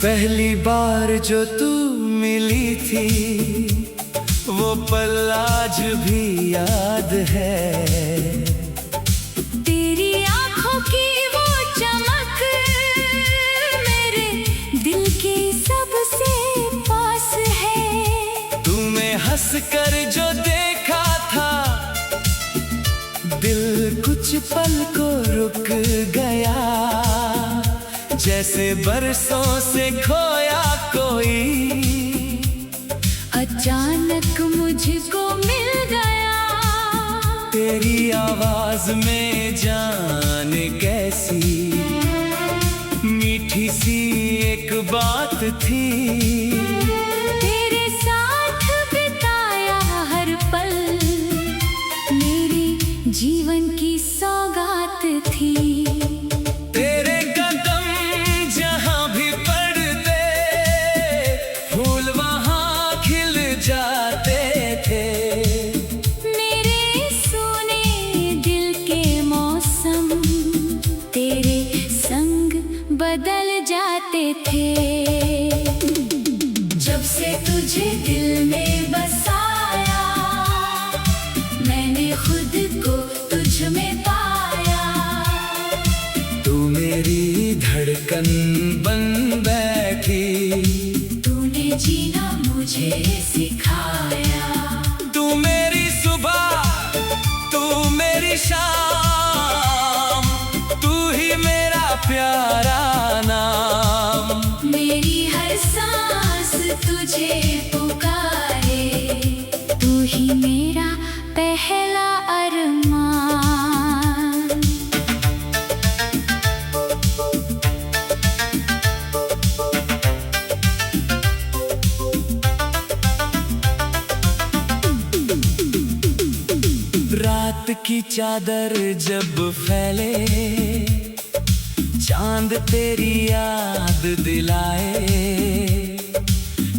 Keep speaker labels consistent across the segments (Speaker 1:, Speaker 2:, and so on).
Speaker 1: पहली बार जो तू मिली थी वो पल आज भी याद है।
Speaker 2: तेरी आंखों की वो चमक मेरे दिल के सबसे पास है।
Speaker 1: तूने हंस कर जो देखा था दिल कुछ पल को रुक गया, जैसे बरसों से खोया कोई
Speaker 2: अचानक मुझको मिल गया।
Speaker 1: तेरी आवाज में जान कैसी मीठी सी एक बात थी।
Speaker 2: तेरे साथ बिताया हर पल मेरी जीवन की सौगात थी।
Speaker 1: तेरे कदम जहां भी पड़ते फूल वहां खिल जाते थे।
Speaker 2: मेरे सोने दिल के मौसम तेरे संग बदल जाते थे। जब से तुझे दिल में बसाया मैंने खुद को तुझ में पाया।
Speaker 1: तू मेरी धड़कन बन बैठी,
Speaker 2: तूने जीना मुझे सिखाया।
Speaker 1: तू मेरी सुबह तू मेरी शाम, तू ही मेरा प्यारा नाम।
Speaker 2: मेरी हर सांस तुझे पुकारे, तू ही मेरा पहला अरमान।
Speaker 1: रात की चादर जब फैले चांद तेरी याद दिलाए,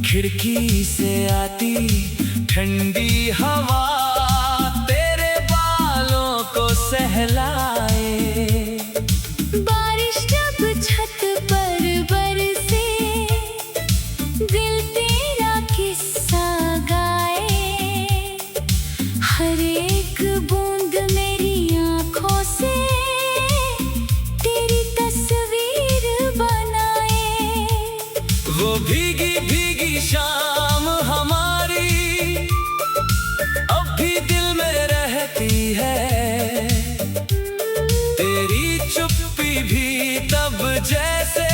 Speaker 1: खिड़की से आती ठंडी हवा तेरे बालों को सहलाए।
Speaker 2: बारिश जब छत पर बरसे दिल तेरा किस्सा गाए। हर एक बूंद मेरी आंखों से तेरी तस्वीर बनाए।
Speaker 1: वो भीगी भीगी शाम हमारी अब भी दिल में रहती है। तेरी चुप्पी भी तब जैसे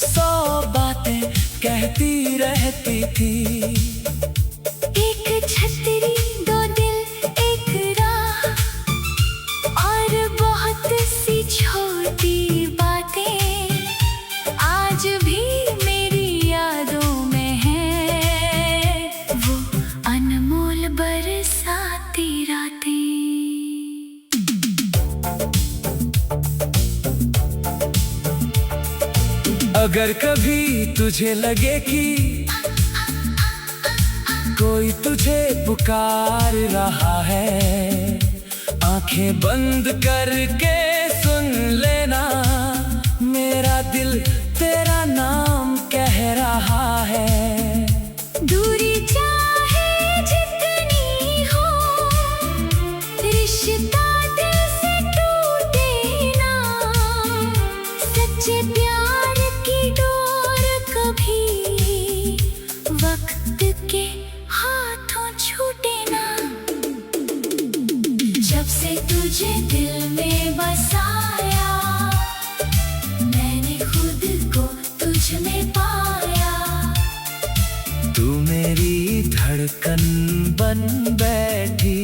Speaker 1: 100 बातें कहती रहती थी।
Speaker 2: एक छतरी दो दिल एक राह और बहुत सी छोटी बातें आज भी मेरी यादों में है। वो अनमोल बरसाती रातें।
Speaker 1: अगर कभी तुझे लगे कि कोई तुझे पुकार रहा है, आंखें बंद करके सुन लेना, मेरा दिल तेरा नाम कह रहा है।
Speaker 2: दूरी चाहे जितनी हो रिश्ता दिल से टूटे ना। सच्चे प्यार की डोर कभी वक्त के हाथों छूटे ना। जब से तुझे दिल में बसाया मैंने खुद को तुझ में पाया।
Speaker 1: तू मेरी धड़कन बन बैठी,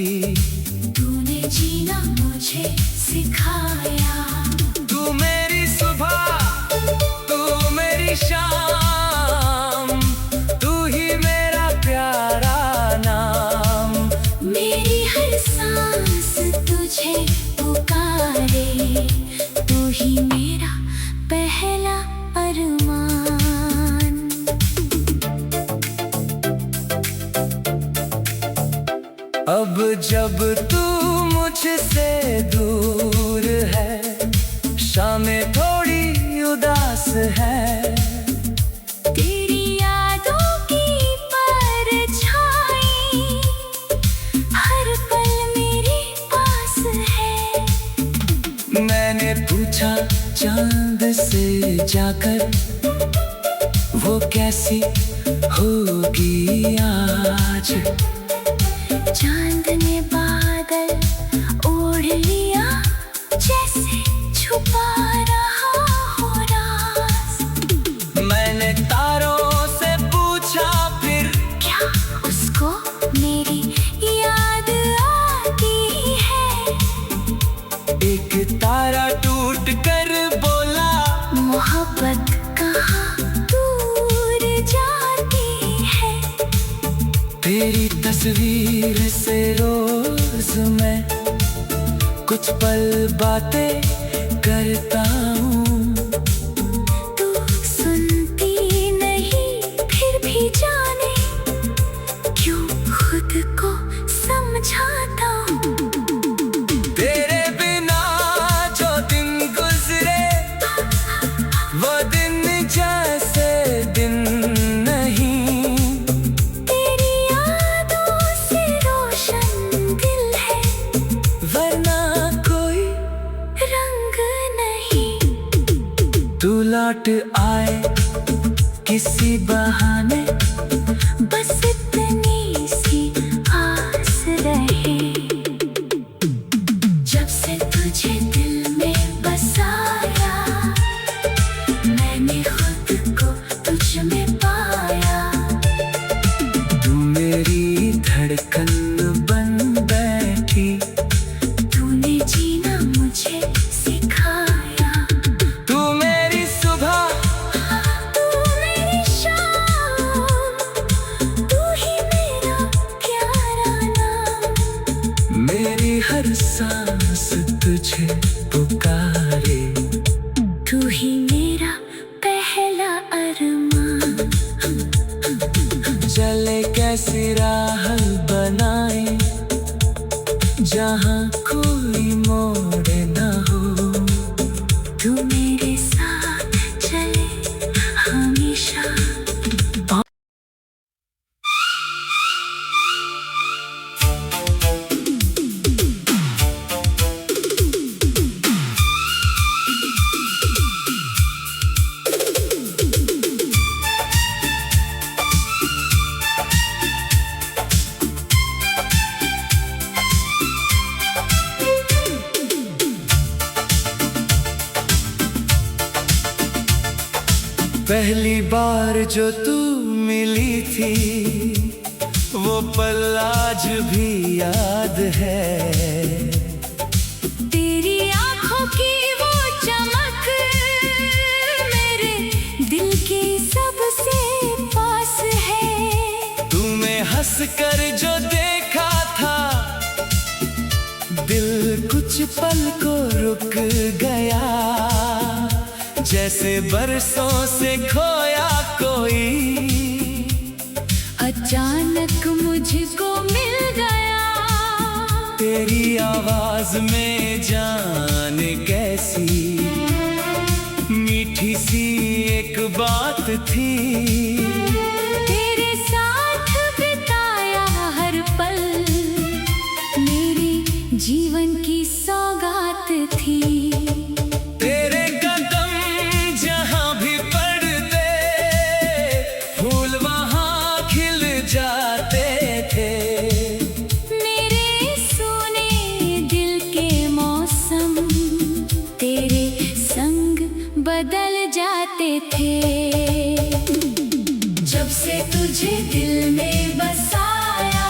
Speaker 2: तूने जीना मुझे सिखाया।
Speaker 1: तू मेरी सुबह तू मेरी शाम, तू ही मेरा प्यारा नाम।
Speaker 2: मेरी हर सांस तुझे पुकारे, तू ही मेरा पहला अरमान।
Speaker 1: अब जब तू मुझसे दूर है, शामें थोड़ी उदास है, चांद से जाकर वो कैसी होगी आज।
Speaker 2: चांद ने बादल ओढ़ लिया, जैसे छुपा रहा हो राज।
Speaker 1: मैंने तारों से पूछा फिर
Speaker 2: क्या उसको मेरी याद आती है?
Speaker 1: एक तारा टूट कर बोला,
Speaker 2: मोहब्बत कहाँ दूर जाती है।
Speaker 1: तेरी तस्वीर से रोज मैं कुछ पल बातें करता हूँ।
Speaker 2: तू सुनती नहीं फिर भी जाने क्यों खुद को समझाता हूँ।
Speaker 1: तेरे बिना जो दिन गुजरे वो दिन जैसे दिन नहीं।
Speaker 2: तेरी यादों से रोशन दिल है,
Speaker 1: वरना कोई
Speaker 2: रंग नहीं।
Speaker 1: तू लौट आए किसी बहाने,
Speaker 2: बस इतनी सी आस रहे। जब से तुझे दिल में बसाया, मैंने खुद को तुझ में पाया।
Speaker 1: तू मेरी धड़कन बन बैठी,
Speaker 2: तूने जीना मुझे सिखाया।
Speaker 1: तू मेरी सुबह
Speaker 2: तू मेरी शाम, तू ही मेरा प्यारा नाम।
Speaker 1: मेरी हर सांस तुझे पुकारे।
Speaker 2: तू ही मेरा पहला अरमान।
Speaker 1: चले कैसी राह बनाए जहाँ कोई मोड़ न हो।
Speaker 2: तू मेरे साथ चले हमेशा।
Speaker 1: पहली बार जो तू मिली थी वो पल आज भी याद है।
Speaker 2: तेरी आँखों की वो चमक मेरे दिल के सबसे पास है।
Speaker 1: तुम्हें हंस कर जो देखा था, दिल कुछ पल को रुक गया, जैसे बरसों से खोया कोई
Speaker 2: अचानक मुझको मिल गया।
Speaker 1: तेरी आवाज में जान कैसी मीठी सी एक बात थी।
Speaker 2: तेरे साथ बिताया हर पल मेरी जीवन की सौगात थी।
Speaker 1: तेरे कदम जहाँ भी पड़ते फूल वहाँ खिल जाते थे।
Speaker 2: मेरे सोने दिल के मौसम तेरे संग बदल जाते थे। जब से तुझे दिल में बसाया,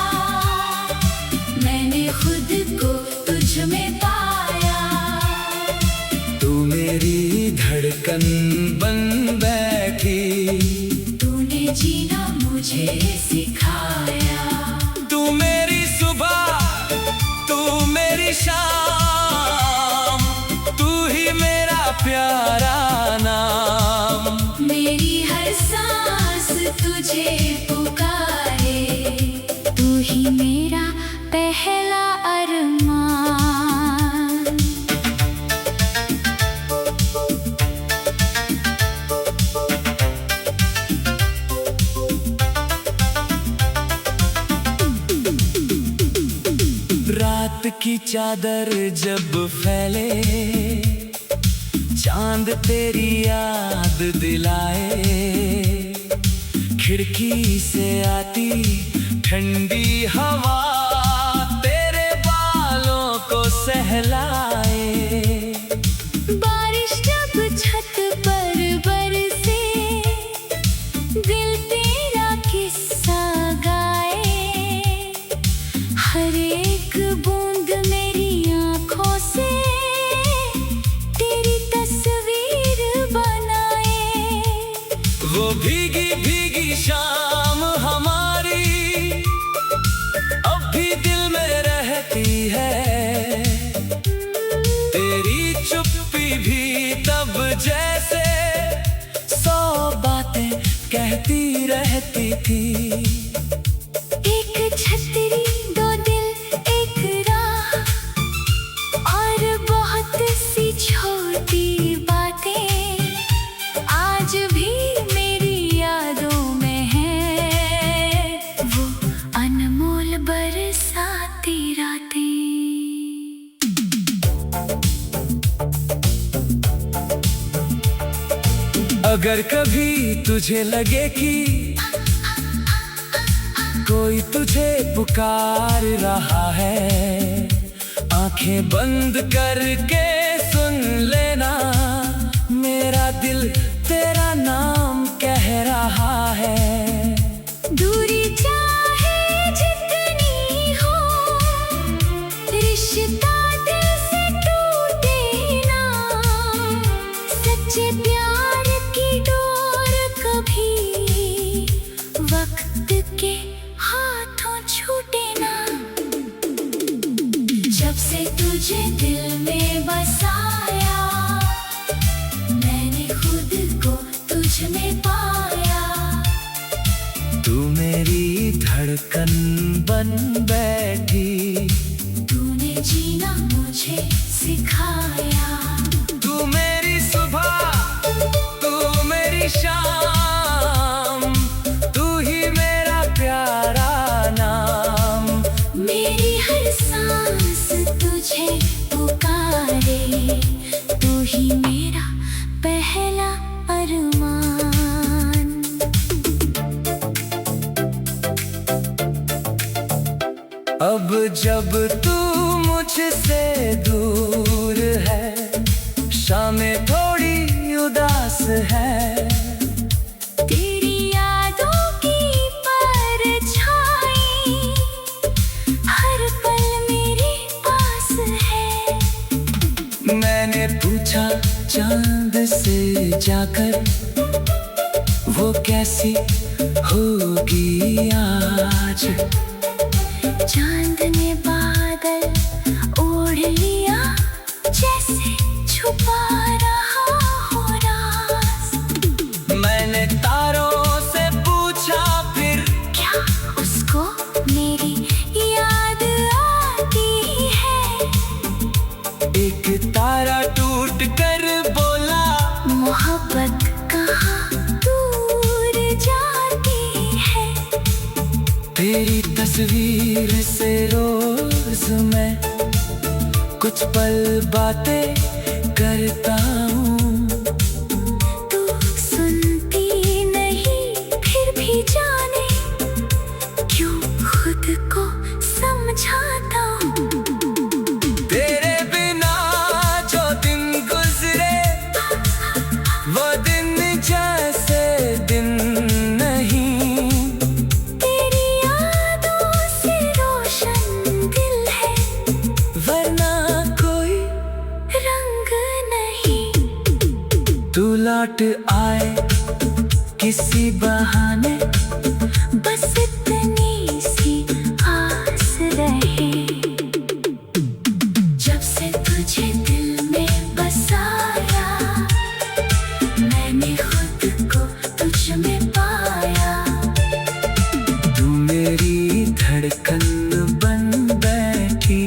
Speaker 2: मैंने खुद को तुझ में पाया।
Speaker 1: तू मेरी धड़कन बन बैठी,
Speaker 2: तूने जीना मुझे सिखाया।
Speaker 1: तू मेरी सुबह तू मेरी शाम, तू ही मेरा प्यारा नाम।
Speaker 2: मेरी हर सांस तुझे पुकारे, तू ही मेरा पहला अरमान।
Speaker 1: रात की चादर जब फैले, चांद तेरी याद दिलाए, खिड़की से आती ठंडी हवा तेरे बालों को सहलाए।
Speaker 2: बारिश जब छत पर बरसे, दिल तेरा किस्सा गाए। हर एक बूंद मेरी आँखों से तेरी तस्वीर बनाए।
Speaker 1: वो भीगी भीगी शाम हमारी अब भी दिल में रहती है। तेरी चुप्पी भी तब जैसे 100 बातें कहती रहती थी।
Speaker 2: एक छतरी, 2 दिल, एक राह, और बहुत सी छोटी बातें आज भी मेरी यादों में है। वो अनमोल बरसाती रातें।
Speaker 1: अगर कभी तुझे लगे कि कोई तुझे पुकार रहा है, आंखें बंद करके सुन लेना, मेरा दिल तेरा नाम कह रहा है।
Speaker 2: दूरी चाहे जितनी हो, रिश्ता दिल से टूटे ना। सच्चे प्यार की डोर कभी वक्त के हाथों छूटे ना। जब से तुझे दिल में बसाया, मैंने खुद को तुझ में पाया।
Speaker 1: तू मेरी धड़कन बन बैठी,
Speaker 2: तूने जीना मुझे सिखाया।
Speaker 1: तू मेरी सुबह, तू मेरी शाम, तू ही मेरा प्यारा नाम।
Speaker 2: मेरी हर सांस तुझे पुकारे, तू ही मेरा पहला अरमान।
Speaker 1: अब जब तू मुझसे दूर है, शामें थोड़ी उदास है।
Speaker 2: तेरी यादों की परछाई हर पल मेरे पास है।
Speaker 1: मैंने पूछा चांद से जाकर, वो कैसी होगी आज।
Speaker 2: चांद ने बादल ओढ़ लिया, जैसे छुपा रहा हो राज।
Speaker 1: मैंने तारों से पूछा फिर,
Speaker 2: क्या उसको मेरी याद आती है।
Speaker 1: एक तारा टूट कर बोला,
Speaker 2: मोहब्बत कहाँ दूर जाती है।
Speaker 1: तेरी तस्वीर से रोज मैं कुछ पल बातें करता हूँ।
Speaker 2: तू सुनती नहीं फिर भी जाने क्यों खुद को समझाता हूँ।
Speaker 1: तेरे बिना जो दिन गुजरे, वो दिन जैसे दिन नहीं।
Speaker 2: तेरी यादों से रोशन दिल है,
Speaker 1: वरना कोई
Speaker 2: रंग नहीं।
Speaker 1: तू लौट आए किसी बहाने,
Speaker 2: बस इतनी सी आस रहे। जब से तुझे दिल में बसाया, मैंने खुद को तुझ में पाया।
Speaker 1: तू मेरी धड़कन बन बैठी,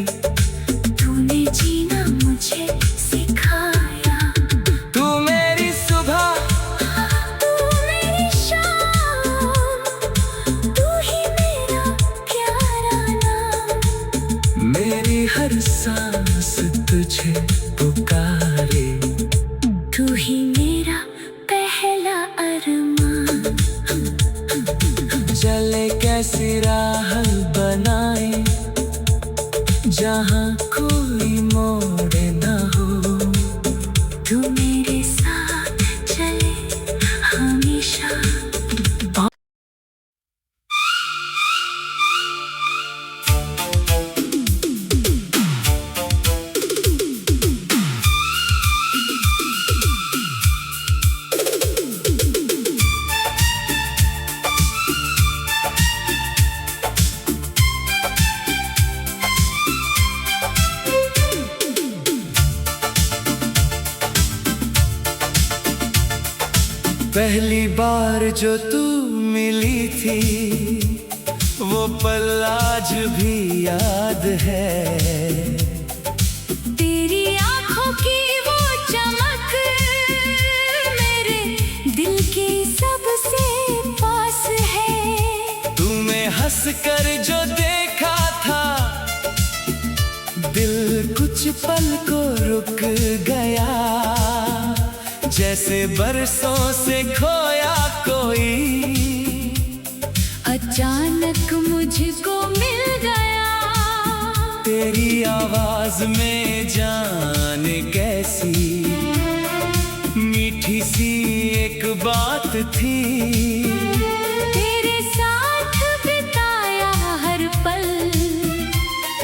Speaker 2: तूने जीना मुझे सिखाया।
Speaker 1: तू मेरी सुबह,
Speaker 2: तू मेरी शाम, तू ही मेरा प्यारा नाम।
Speaker 1: मेरी हर सांस तुझे पुकारे।
Speaker 2: तू
Speaker 1: चले कैसी राह बनाए, जहाँ कोई मोड़ न हो।
Speaker 2: तू मेरे साथ चले हमेशा।
Speaker 1: पहली बार जो तू मिली थी, वो पल आज भी याद है।
Speaker 2: तेरी आंखों की वो चमक मेरे दिल के सबसे पास है।
Speaker 1: तूने हंस कर जो देखा था, दिल कुछ पल को रुक गया, जैसे बरसों से खोया कोई
Speaker 2: अचानक मुझको मिल गया।
Speaker 1: तेरी आवाज में जाने कैसी मीठी सी एक बात थी।
Speaker 2: तेरे साथ बिताया हर पल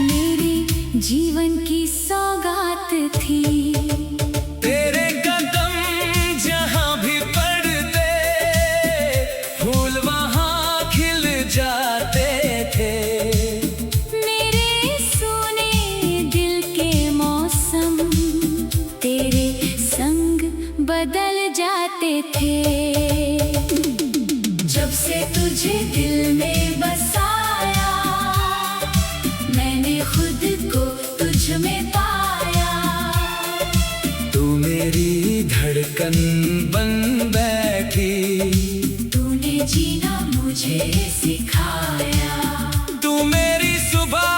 Speaker 2: मेरे जीवन की सौगात थी।
Speaker 1: तेरे कदम जहाँ भी पड़ते, फूल वहाँ खिल जाते थे।
Speaker 2: मेरे सोने दिल के मौसम तेरे संग बदल जाते थे। जब से तुझे दिल में बसाया, मैंने खुद को तुझ में पाया।
Speaker 1: तू मेरी धड़कन बन बैठी,
Speaker 2: तूने जीना मुझे सिखाया।
Speaker 1: तू मेरी सुबह,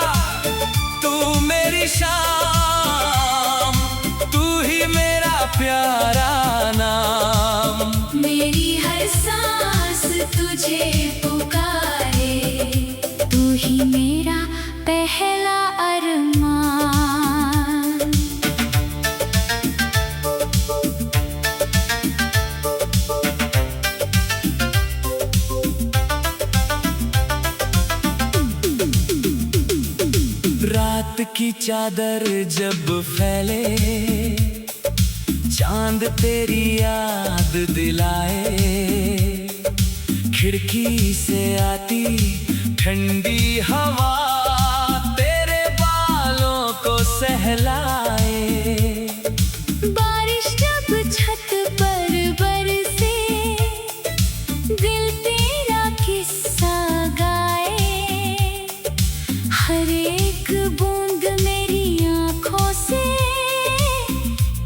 Speaker 1: तू मेरी शाम, तू ही मेरा प्यारा नाम।
Speaker 2: मेरी हर सांस तुझे पुकारे, तू ही मेरा पहला अरमान।
Speaker 1: रात की चादर जब फैले, चांद तेरी याद दिलाए। खिड़की से आती ठंडी हवा तेरे बालों को सहलाए।
Speaker 2: बारिश जब छत पर बरसे, दिल तेरा किस्सा गाए। हर एक बूंद मेरी आंखों से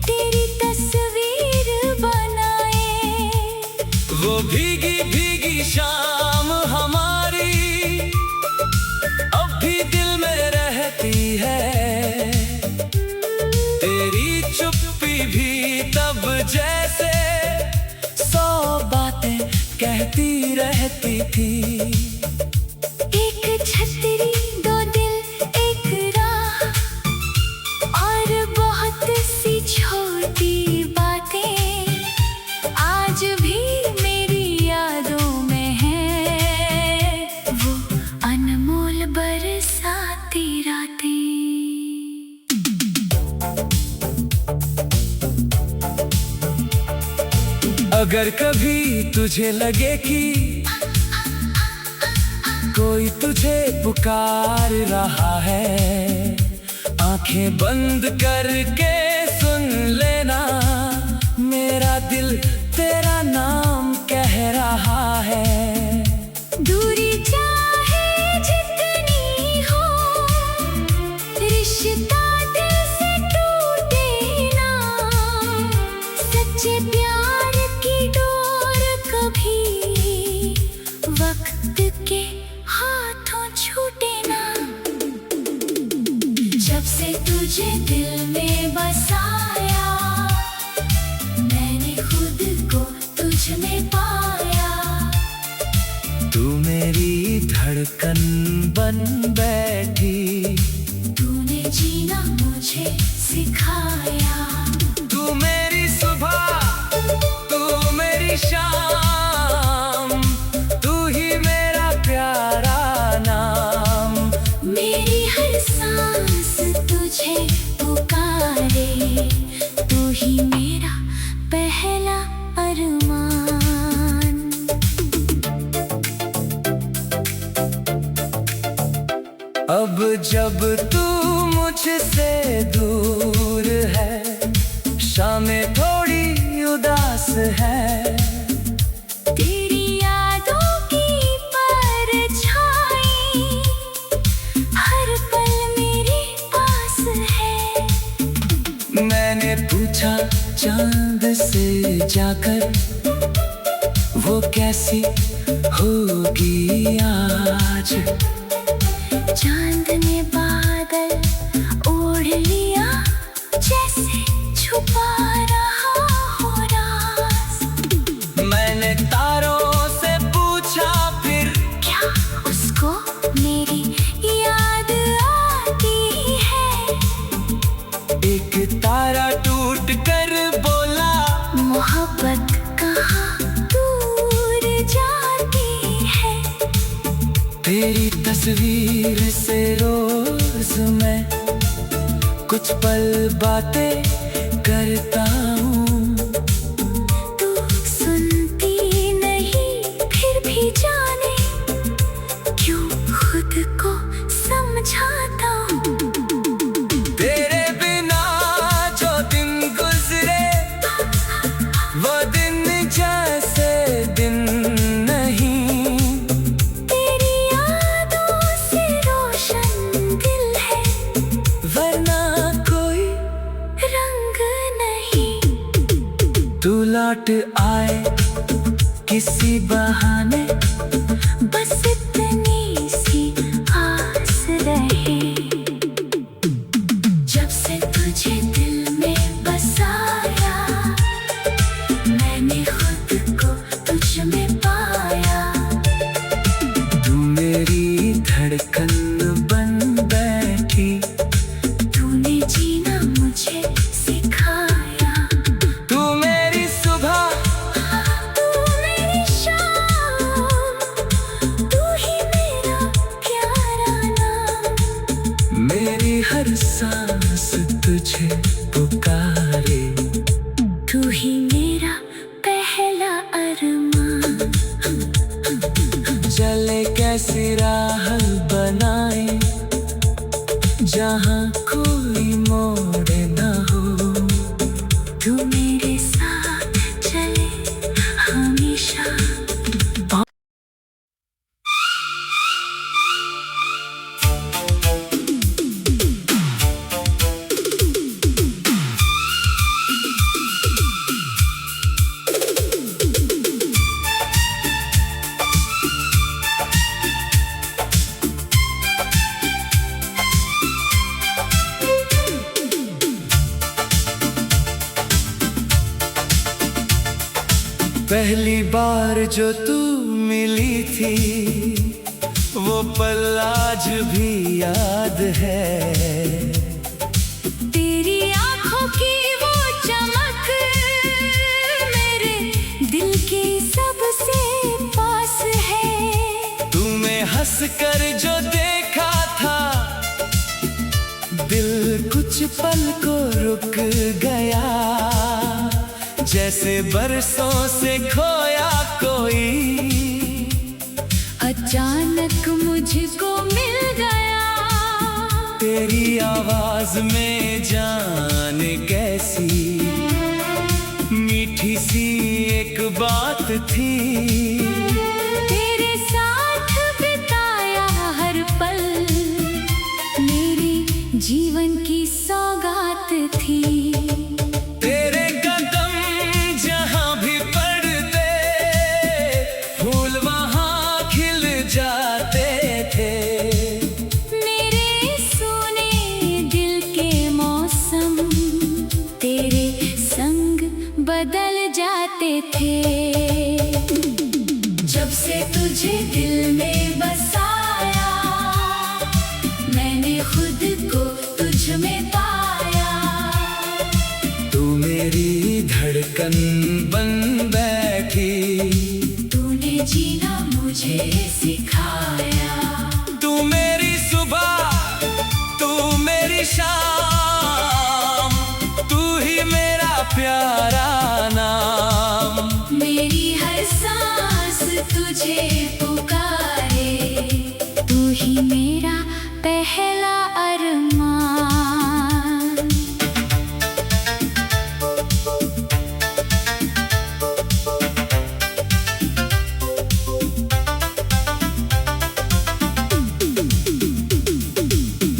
Speaker 2: तेरी तस्वीर बनाए।
Speaker 1: वो भीगी भीगी शाम हमारी अब भी दिल में रहती है। तेरी चुप्पी भी तब जैसे 100 बातें कहती रहती थी।
Speaker 2: एक छतरी, दो दिल, एक राह, और बहुत सी छोटी बातें आज भी मेरी यादों में है। वो अनमोल बरसाती रातें।
Speaker 1: अगर कभी तुझे लगे कि कोई तुझे पुकार रहा है, आंखें बंद करके सुन लेना। मेरा दिल तेरा नाम कह रहा है।
Speaker 2: दूरी चाहे जितनी हो, रिश्ता दिल से टूटे ना। सच्चे प्यार की डोर कभी वक्त के हाथों छूटे ना। जब से तुझे दिल में बसाया, मैंने खुद को तुझ में पाया।
Speaker 1: तू मेरी धड़कन बन बैठी।
Speaker 2: तूने जीना मुझे सिखाया।
Speaker 1: तू मेरी सुबह, तू मेरी शाम, तू ही मेरा प्यारा नाम।
Speaker 2: मेरी हर सांस तुझे पुकारे, तू ही मेरा पहला अरमान।
Speaker 1: अब जब तू मुझसे दूर है, शामें थोड़ी उदास है।
Speaker 2: तेरी यादों की परछाई हर पल मेरे पास है।
Speaker 1: मैंने पूछा चांद से जाकर, वो कैसी होगी आज।
Speaker 2: चांद ने बादल ओढ़ लिया, जैसे छुपा रहा हो राज।
Speaker 1: मैंने तारों से पूछा फिर,
Speaker 2: क्या उसको मेरी याद आती है।
Speaker 1: एक तारा टूट कर बोला,
Speaker 2: मोहब्बत कहाँ दूर जाती है।
Speaker 1: तेरी तस्वीर से रोज मैं कुछ पल बातें करता हूँ।
Speaker 2: तू सुनती नहीं फिर भी जाने क्यों खुद को समझाता हूँ।
Speaker 1: तेरे बिना जो दिन गुजरे, वो दिन जैसे दिन नहीं।
Speaker 2: तेरी यादों से रोशन दिल है,
Speaker 1: वरना कोई
Speaker 2: रंग नहीं।
Speaker 1: तू लौट आए किसी बहाने,
Speaker 2: बस इतनी सी आस रहे। जब से तुझे दिल में बसाया, मैंने खुद को तुझ में पाया।
Speaker 1: तू मेरी धड़कन बन बैठी।
Speaker 2: तूने जीना मुझे सिखाया।
Speaker 1: तू मेरी सुबह,
Speaker 2: तू मेरी शाम, तू ही मेरा प्यारा नाम।
Speaker 1: मेरी हर सांस तुझे पुकारे।
Speaker 2: तू ही मेरा पहला अरमान।
Speaker 1: चले कैसी राह बनाए, जहाँ कोई मोड़ न हो।
Speaker 2: तू मेरे साथ चले हमेशा।
Speaker 1: पहली बार जो तू मिली थी, वो पल आज भी याद है।
Speaker 2: तेरी आँखों की वो चमक मेरे दिल के सबसे पास है।
Speaker 1: तुम्हें हंस कर जो देखा था, दिल कुछ पल को रुक गया। जैसे बरसों से खोया कोई,
Speaker 2: अचानक मुझको मिल गया।
Speaker 1: तेरी आवाज में जान कैसी मीठी सी एक बात थी।
Speaker 2: तेरे साथ बिताया हर पल मेरी जीवन की सौगात थी।
Speaker 1: तेरे कदम जहाँ भी पड़ते, फूल वहाँ खिल जाते थे।
Speaker 2: मेरे सोने दिल के मौसम तेरे संग बदल जाते थे।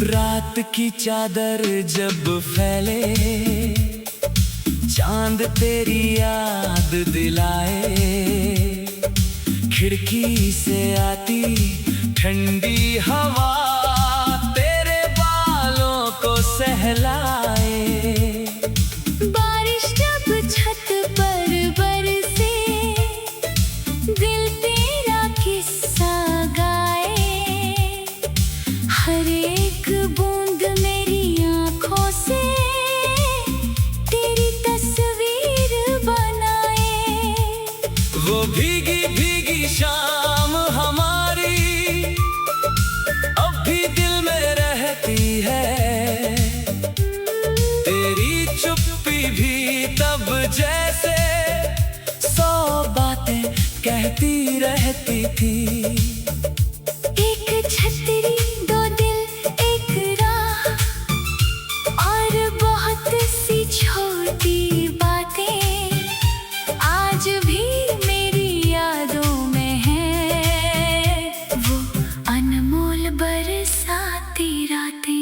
Speaker 1: रात की चादर जब फैले, चांद तेरी याद दिलाए, खिड़की से आती ठंडी हवा तेरे बालों को सहलाए।
Speaker 2: बारिश जब छत पर बरसे, दिल तेरा किस्सा गाए, हर एक बूंद मेरी आँखों से तेरी तस्वीर बनाए।
Speaker 1: वो भीगी भीगी शाम हमारी अब भी दिल में रहती है, तेरी चुप्पी भी तब जैसे 100 बातें कहती रहती थी।
Speaker 2: एक छतरी, दो दिल, एक राह, और बहुत सी छोटी बातें आज भी मेरी यादों में है, वो अनमोल बरसाती रातें।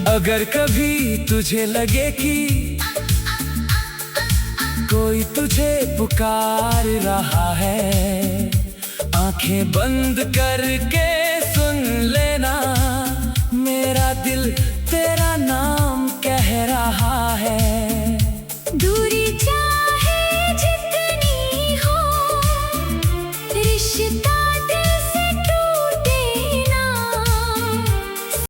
Speaker 1: अगर कभी तुझे लगे कि कोई तुझे पुकार रहा है, आंखें बंद करके सुन लेना, मेरा दिल तेरा नाम कह रहा है।
Speaker 2: दूरी चाहे जितनी हो, रिश्ता